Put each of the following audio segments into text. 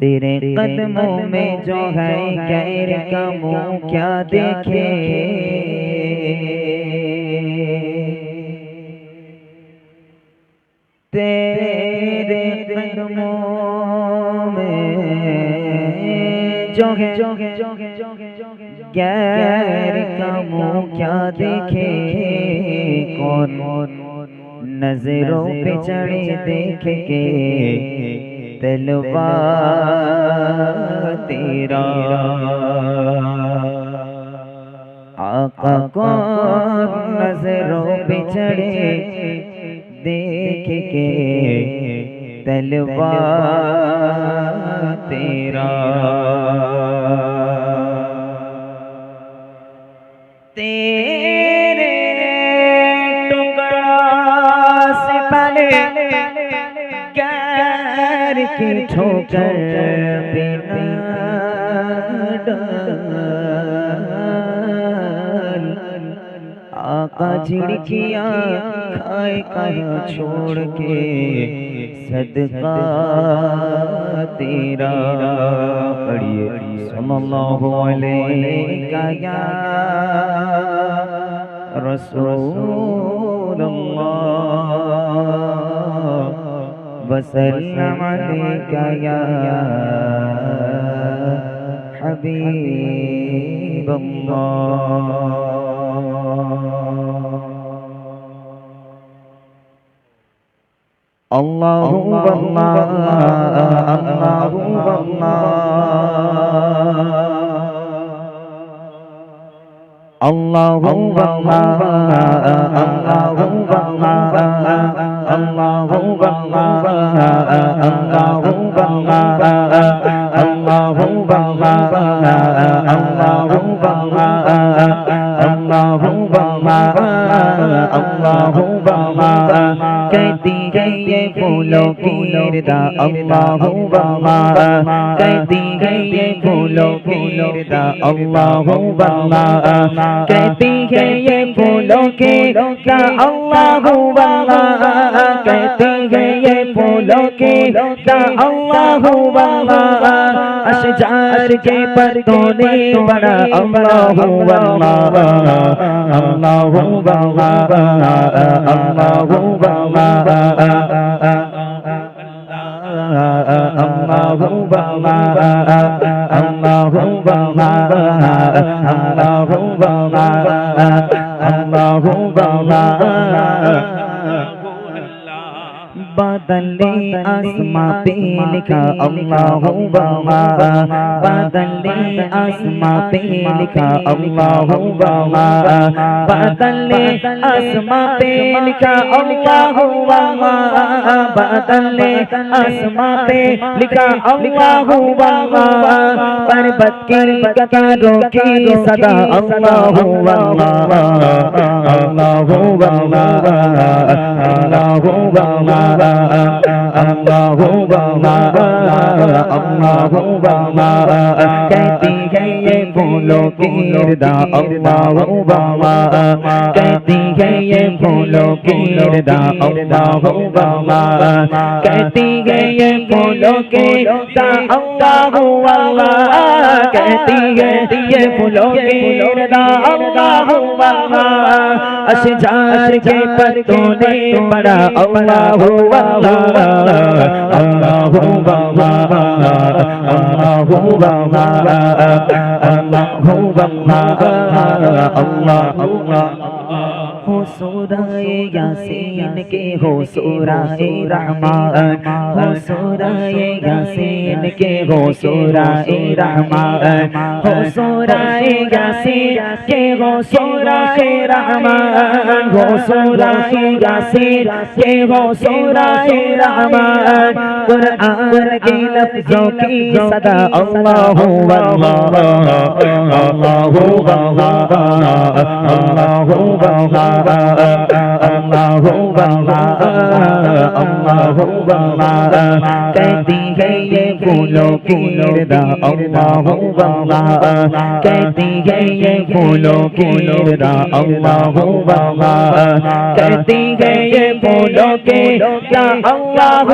तेरे कदमों में जो है गैर का मुंह क्या देखे। तेरे कदमों में जो है गैर का मुंह क्या देखे। कौन नजरों पे चढ़े देख के तलवा तेरा। आका कौन नजरों पे चढ़े देख के तलवा तेरा। तेरे टुकड़ा से पहले गैर की ठोकर बिना डाल। आका झिड़कियाँ खाए कहाँ छोड़ के सदका तेरा। पढ़िए सल्लल्लाहु अलैहि या रसूलल्लाह वसल्लम अलैका या हबीबल्लाह। अल्लाहु अल्लाह अल्लाहु अल्लाह अल्लाहु अल्लाह अल्लाहु अल्लाह अल्लाहु अल्लाह अल्लाहु अल्लाह अल्लाहु अल्लाह अल्लाहु अल्लाह अल्लाहु अल्लाह। कहती है ये फूलों की रदा अल्लाहु अल्लाह। कहती है ये फूलों की रदा अल्लाहु अल्लाह। कहती है ये फूलों की रदा अल्लाहु अल्लाह। कहती है ये फूलों की रदा अल्लाहु अल्लाह। अशजार के पत्तों ने बड़ा अल्लाहु अल्लाह अल्लाहु अल्लाह अल्लाहु अल्लाह अल्लाहु अल्लाह अल्लाहु अल्लाहु अल्लाह। बादले आसमां पे लिखा अल्लाहु अल्लाह। बादले आसमां पे लिखा अल्लाहु अल्लाह। बादले आसमां पे लिखा अल्लाहु अल्लाह। बादले आसमां पे लिखा अल्लाहु अल्लाह। पर्वत की कतारों की सदा अल्लाहु अल्लाह अल्लाहु अल्लाह अल्लाहु अल्लाह अल्लाहु अल्लाह अल्लाहु अल्लाह। कहती है ये फूलों की रदा अल्लाहु अल्लाह। कहती है ये फूलों की रदा अल्लाहु अल्लाह। कहती है ये फूलों की रदा अल्लाहु अल्लाह। कहती है ये फूलों की रदा अल्लाहु अल्लाह। अशजार के पत्तों ने बड़ा अल्लाहु अल्लाह अल्लाहु अल्लाह अल्लाहु अल्लाह अल्लाहु अल्लाह। हो सूराए यासीन के हो सूराए रहमान। हो सूराए यासीन के हो सूराए रहमान। हो सूराए यासीन के हो सूराए रहमान। हो सूराए यासीन के हो सूराए रहमान। कुरान के लफ्जों की सदा अल्लाहु अल्लाह अल्लाहु अल्लाह अल्लाहु अल्लाह अल्लाहु अल्लाह अल्लाह कहती है ये फूलों की रदा अल्लाह कहती है ये फूलों की रदा अल्लाह कहती है ये फूलों के अल्लाह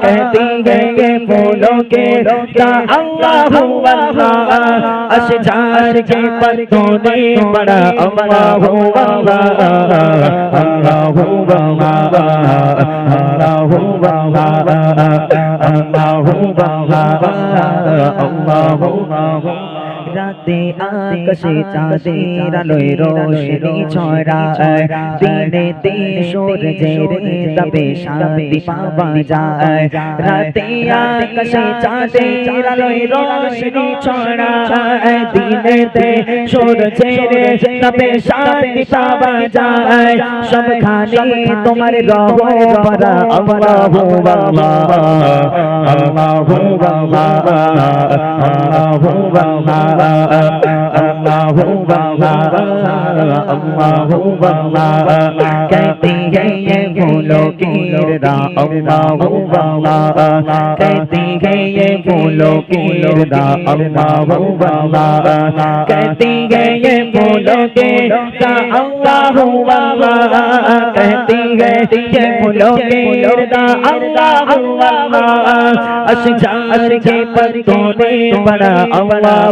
कहती है ये फूलों के अल्लाह अशजार के पत्तों ने बड़ा अल्लाह রাতে আকাশে চাঁদের আলোয় রোশনি ছড়ায় দিনেতে সূর্যের তাপে শান্তি পাওয়া যায় রাতে আকাশে চাঁদের আলোয় রোশনি ছড়ায় দিনেতে সূর্যের তাপে শান্তি পাওয়া যায় সবখানে তোমার রহমত আল্লাহু আল্লাহ আল্লাহু আল্লাহ कहती है ये फूलों की रदा अल्लाह कहती है ये फूलों की रदा अल्लाह कहती है ये फूलों के अल्लाह कहती है ये फूलों के रदा अल्लाह अशजार के पत्तों ने बड़ा अल्लाह